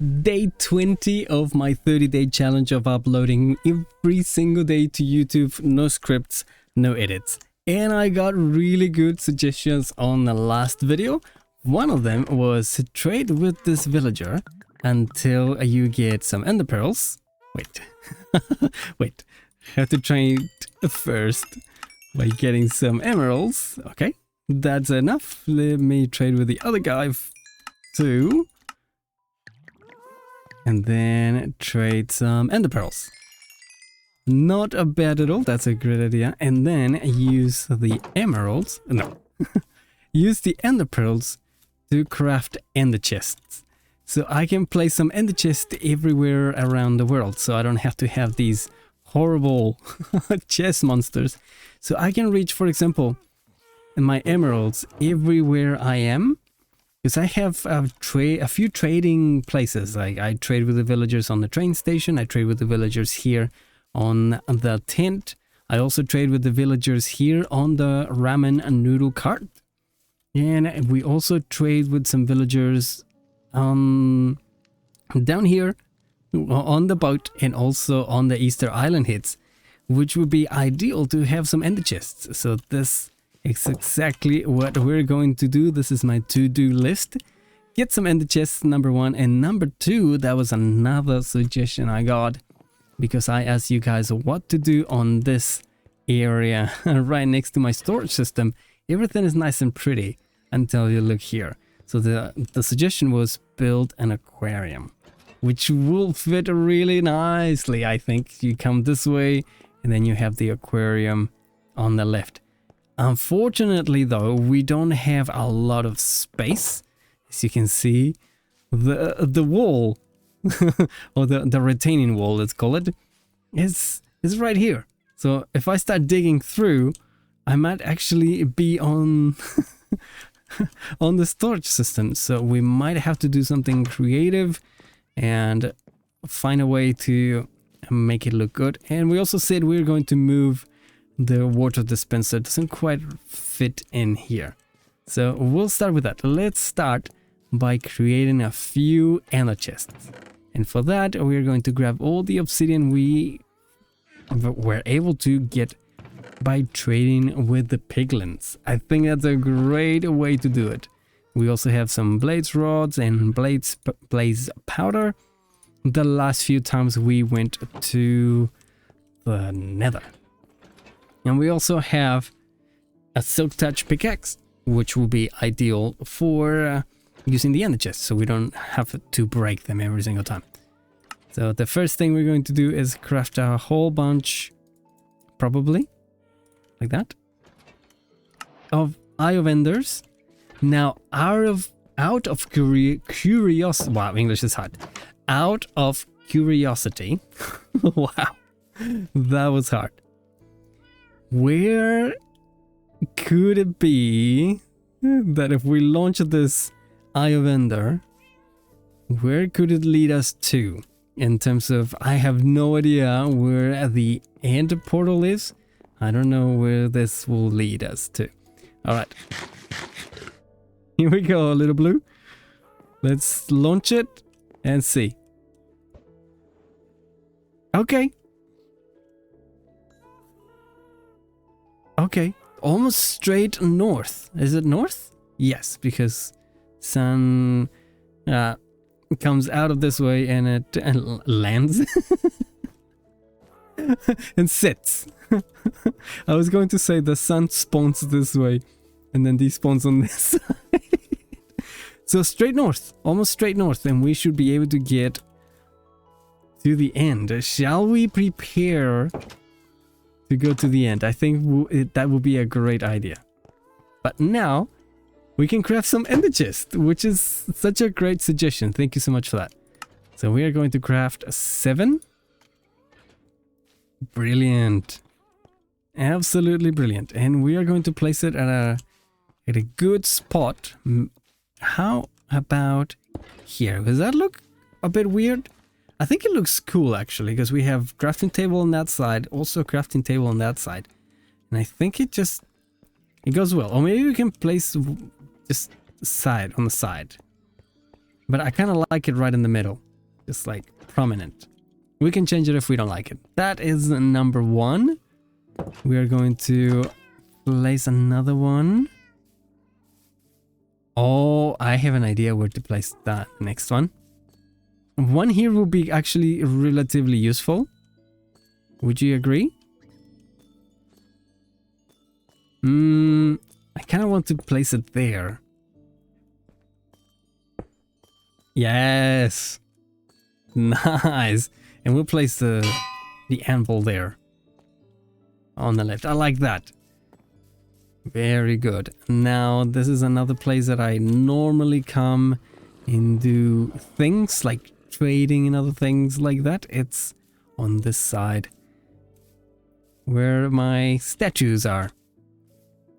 Day 20 of my 30-day challenge of uploading every single day to YouTube. No scripts, no edits. And I got really good suggestions on the last video. One of them was trade with this villager until you get some ender pearls. Wait, wait, have to trade first by getting some emeralds. Okay, that's enough. Let me trade with the other guy too. And then trade some ender pearls. Not bad at all. That's a great idea. And then use the emeralds. No. Use the ender pearls to craft ender chests. So I can place some ender chests everywhere around the world. So I don't have to have these horrible chest monsters. So I can reach, for example, my emeralds everywhere I am. Because I have a few trading places. Like I trade with the villagers on the train station. I trade with the villagers here on the tent. I also trade with the villagers here on the ramen and noodle cart. And we also trade with some villagers down here on the boat and also on the Easter Island hits, which would be ideal to have some ender chests. So this it's exactly what we're going to do. This is my to-do list. Get some ender chests, number one. And number two, that was another suggestion I got. Because I asked you guys what to do on this area right next to my storage system. Everything is nice and pretty until you look here. So the suggestion was build an aquarium. Which will fit really nicely, I think. You come this way and then you have the aquarium on the left. Unfortunately, though, we don't have a lot of space. As you can see, the wall, or the retaining wall, let's call it, is right here. So if I start digging through, I might actually be on on the storage system. So we might have to do something creative and find a way to make it look good. And we also said we're going to move the water dispenser. Doesn't quite fit in here. So we'll start with that. Let's start by creating a few ender chests. And for that, we're going to grab all the obsidian we were able to get by trading with the piglins. I think that's a great way to do it. We also have some blaze rods and blaze powder. The last few times we went to the nether. And we also have a silk touch pickaxe, which will be ideal for using the ender chest, so we don't have to break them every single time. So the first thing we're going to do is craft a whole bunch, probably, like that, of Eye of Enders. Now, out of curiosity, wow, English is hard. Out of curiosity, wow, that was hard. Where could it be that if we launch this Eye of Ender, where could it lead us to? In terms of, I have no idea where the end portal is. I don't know where this will lead us to. Alright. Here we go, little blue. Let's launch it and see. Okay. Okay, almost straight north. Is it north? Yes, because sun comes out of this way and it lands and sits. I was going to say the sun spawns this way and then despawns on this side. So straight north, almost straight north, and we should be able to get to the end. Shall we prepare to go to the end? I think that would be a great idea. But now we can craft some ender chest, which is such a great suggestion. Thank you so much for that. So we are going to craft 7. Brilliant. Absolutely brilliant. And we are going to place it at a good spot. How about here? Does that look a bit weird? I think it looks cool actually, because we have crafting table on that side, also a crafting table on that side. And I think it goes well. Or maybe we can place just on the side. But I kind of like it right in the middle. just like prominent. We can change it if we don't like it. That is number 1. We are going to place another one. Oh, I have an idea where to place that next one. One here will be actually relatively useful. Would you agree? I kind of want to place it there. Yes. Nice. And we'll place the anvil there on the left. I like that. Very good. Now, this is another place that I normally come and do things like trading and other things like that. It's on this side where my statues are.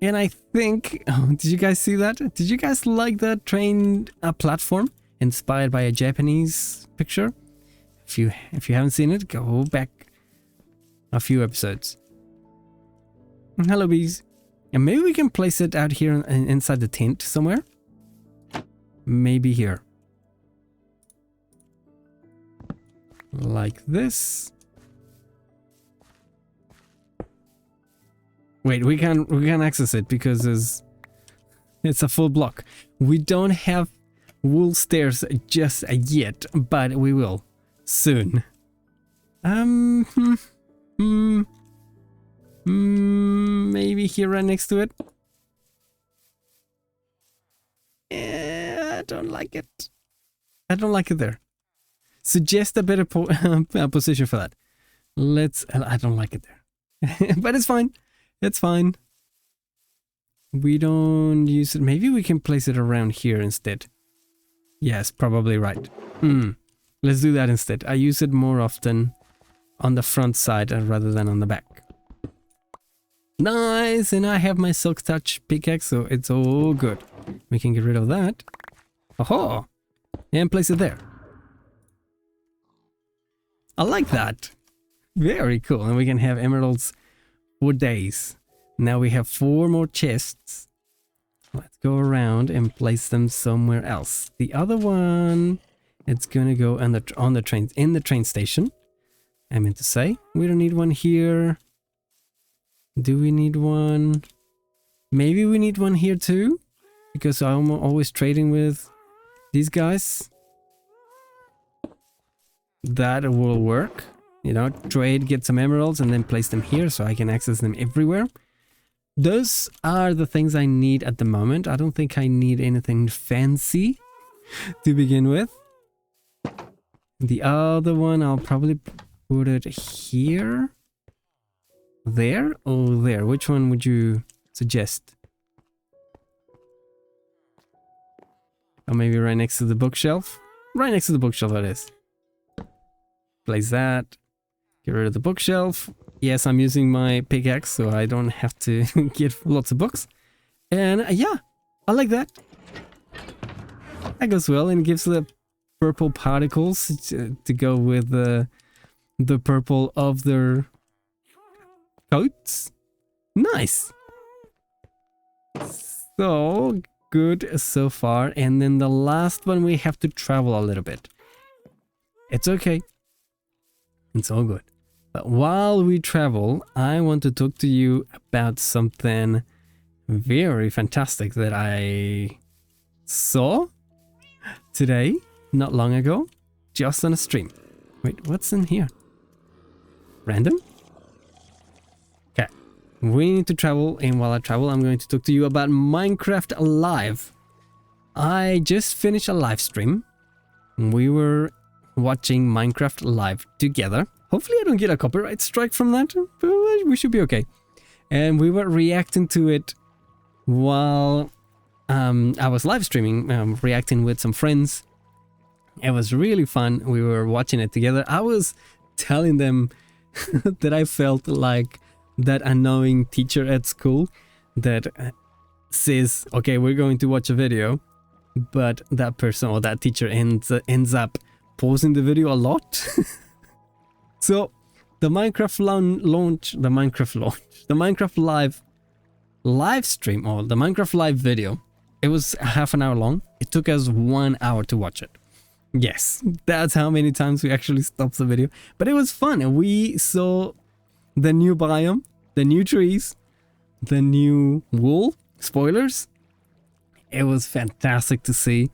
And I think, oh, did you guys see that? Did you guys like that train platform inspired by a Japanese picture? If you haven't seen it, go back a few episodes. Hello, bees. And maybe we can place it out here inside the tent somewhere. Maybe here. Like this. Wait, we can't access it because it's a full block. We don't have wool stairs just yet, but we will soon. Maybe here right next to it. I don't like it. I don't like it there. Suggest a better position for that. I don't like it there. But it's fine. It's fine. We don't use it. Maybe we can place it around here instead. Yes, probably right. Let's do that instead. I use it more often on the front side rather than on the back. Nice! And I have my Silk Touch pickaxe, so it's all good. We can get rid of that. Oh, and place it there. I like that. Very cool. And we can have emeralds for days. Now we have 4 more chests. Let's go around and place them somewhere else. The other one, it's gonna go in the train station. I meant to say, we don't need one here. Do we need one? Maybe we need one here too, because I'm always trading with these guys. That will work. You know, trade, get some emeralds, and then place them here so I can access them everywhere. Those are the things I need at the moment. I don't think I need anything fancy to begin with. The other one, I'll probably put it here. There or there? Which one would you suggest? Or maybe right next to the bookshelf? Right next to the bookshelf, that is. Place that. Get rid of the bookshelf. Yes, I'm using my pickaxe, so I don't have to get lots of books. And yeah, I like that. That goes well and gives the purple particles to go with the purple of their coats. Nice. So good so far. And then the last one, we have to travel a little bit. It's okay. It's all good. But while we travel, I want to talk to you about something very fantastic that I saw today, not long ago, just on a stream. Wait, what's in here? Random? Okay. We need to travel, and while I travel, I'm going to talk to you about Minecraft Live. I just finished a live stream. We were watching Minecraft Live together. Hopefully I don't get a copyright strike from that, but we should be okay. And we were reacting to it while I was live streaming, reacting with some friends. It was really fun. We were watching it together. I was telling them that I felt like that annoying teacher at school that says, okay, we're going to watch a video, but that person or that teacher ends up pausing the video a lot. So the Minecraft live stream, or the Minecraft Live video, it was half an hour long. It took us 1 hour to watch it Yes, that's how many times we actually stopped the video. But it was fun. We saw the new biome, the new trees, the new wool. Spoilers. It was fantastic to see.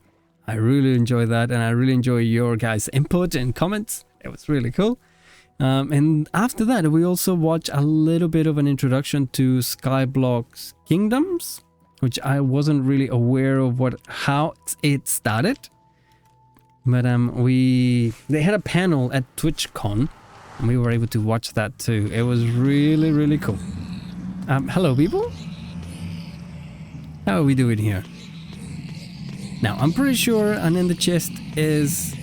I really enjoy that, and I really enjoy your guys' input and comments. It was really cool. And after that, we also watched a little bit of an introduction to Skyblock's Kingdoms, which I wasn't really aware of how it started. But they had a panel at TwitchCon, and we were able to watch that too. It was really, really cool. Hello, people. How are we doing here? Now, I'm pretty sure an ender chest is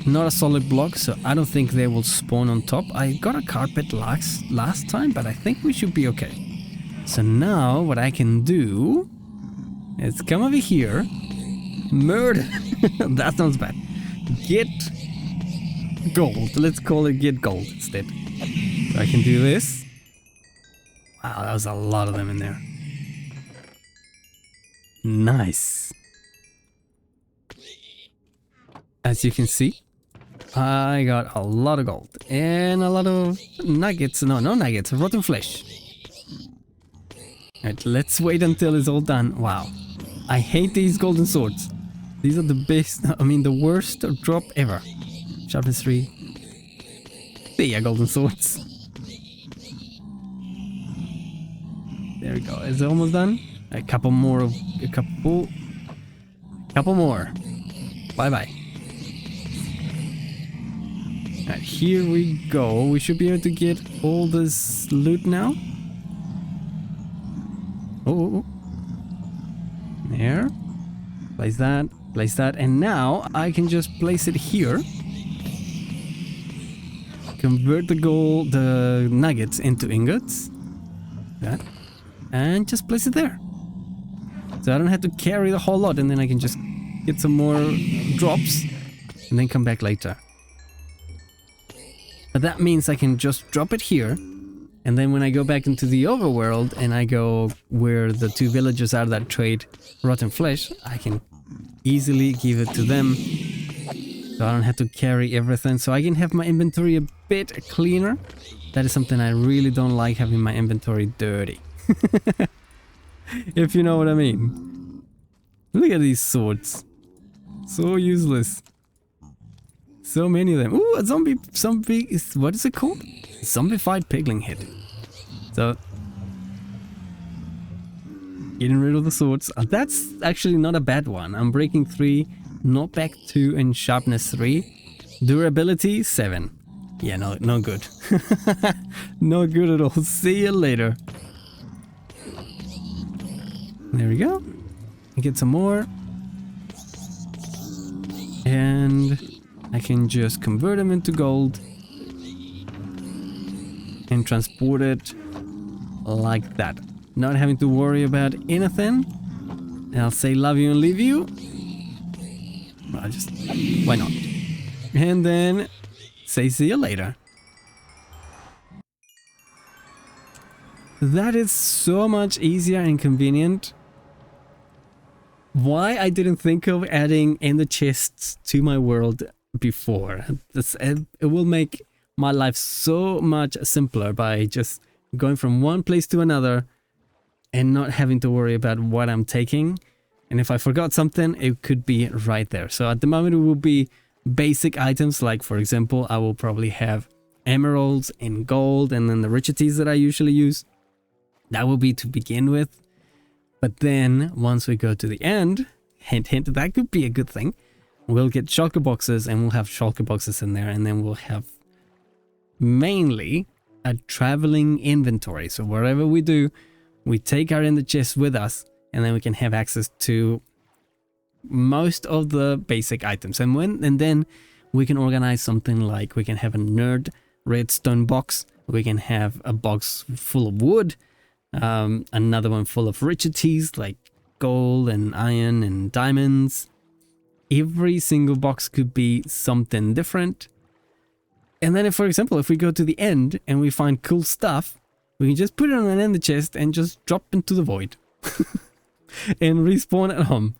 not a solid block, so I don't think they will spawn on top. I got a carpet last time, but I think we should be okay. So now what I can do is come over here. Murder. That sounds bad. Get gold. Let's call it get gold instead. So I can do this. Wow, that was a lot of them in there. Nice. As you can see, I got a lot of gold and a lot of nuggets. No nuggets, rotten flesh. Alright, let's wait until it's all done. Wow. I hate these golden swords. These are the best, I mean the worst drop ever. Sharpness 3. See ya, golden swords. There we go. Is it almost done? A couple more. Couple more. Bye-bye. Alright, here we go. We should be able to get all this loot now. Oh. There. Place that, and now I can just place it here. Convert the nuggets into ingots. That. And just place it there. So I don't have to carry the whole lot, and then I can just get some more drops and then come back later. But that means I can just drop it here, and then when I go back into the overworld and I go where the two villagers are that trade rotten flesh, I can easily give it to them. So I don't have to carry everything, so I can have my inventory a bit cleaner. That is something I really don't like, having my inventory dirty. If you know what I mean. Look at these swords. So useless. So many of them. Ooh, a zombie, what is it called? Zombified pigling head. So, getting rid of the swords. That's actually not a bad one. I'm breaking 3, knockback 2, and sharpness 3. Durability 7. Yeah, no good. No good at all. See you later. There we go. Get some more. And I can just convert them into gold and transport it like that. Not having to worry about anything. And I'll say love you and leave you. Well, why not? And then say see you later. That is so much easier and convenient. Why I didn't think of adding ender chests to my world before. It will make my life so much simpler by just going from one place to another and not having to worry about what I'm taking. And if I forgot something, it could be right there. So at the moment it will be basic items, like for example, I will probably have emeralds and gold, and then the richeties that I usually use. That will be to begin with. But then once we go to the end, hint hint, that could be a good thing. We'll get shulker boxes, and we'll have shulker boxes in there, and then we'll have mainly a traveling inventory. So wherever we do, we take our ender chest with us, and then we can have access to most of the basic items. And then we can organize something like we can have a nerd redstone box, we can have a box full of wood, another one full of richeties like gold and iron and diamonds. Every single box could be something different. And then if, for example, if we go to the end and we find cool stuff, we can just put it on an ender chest and just drop into the void and respawn at home.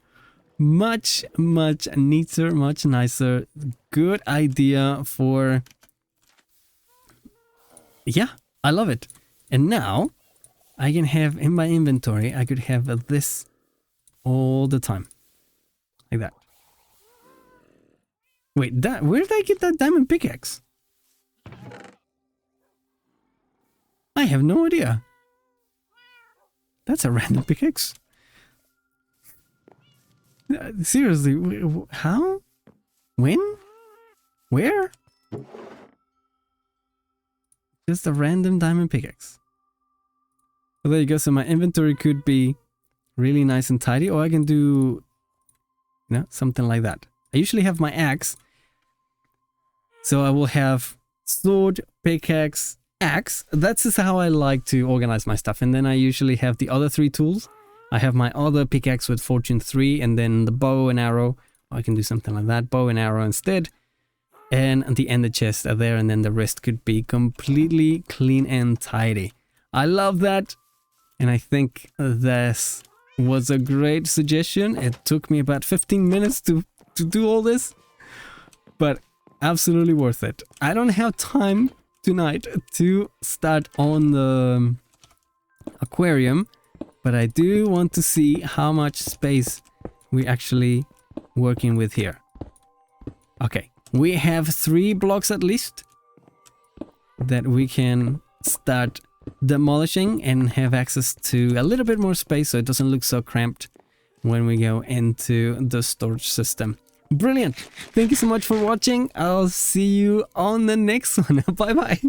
Much neater, much nicer. Good idea for... Yeah, I love it. And now I can have in my inventory, I could have this all the time. Like that. Wait, where did I get that diamond pickaxe? I have no idea. That's a random pickaxe. Seriously, how? When? Where? Just a random diamond pickaxe. Well, there you go. So my inventory could be really nice and tidy, or I can do, you know, something like that. I usually have my axe. So I will have sword, pickaxe, axe. That's just how I like to organize my stuff. And then I usually have the other 3 tools. I have my other pickaxe with fortune 3, and then the bow and arrow. I can do something like that, bow and arrow instead. And the ender chest are there, and then the rest could be completely clean and tidy. I love that. And I think this was a great suggestion. It took me about 15 minutes to do all this, but absolutely worth it. I don't have time tonight to start on the aquarium, but I do want to see how much space we're actually working with here. Okay, we have 3 blocks at least that we can start demolishing and have access to a little bit more space so it doesn't look so cramped when we go into the storage system. Brilliant. Thank you so much for watching. I'll see you on the next one. Bye bye.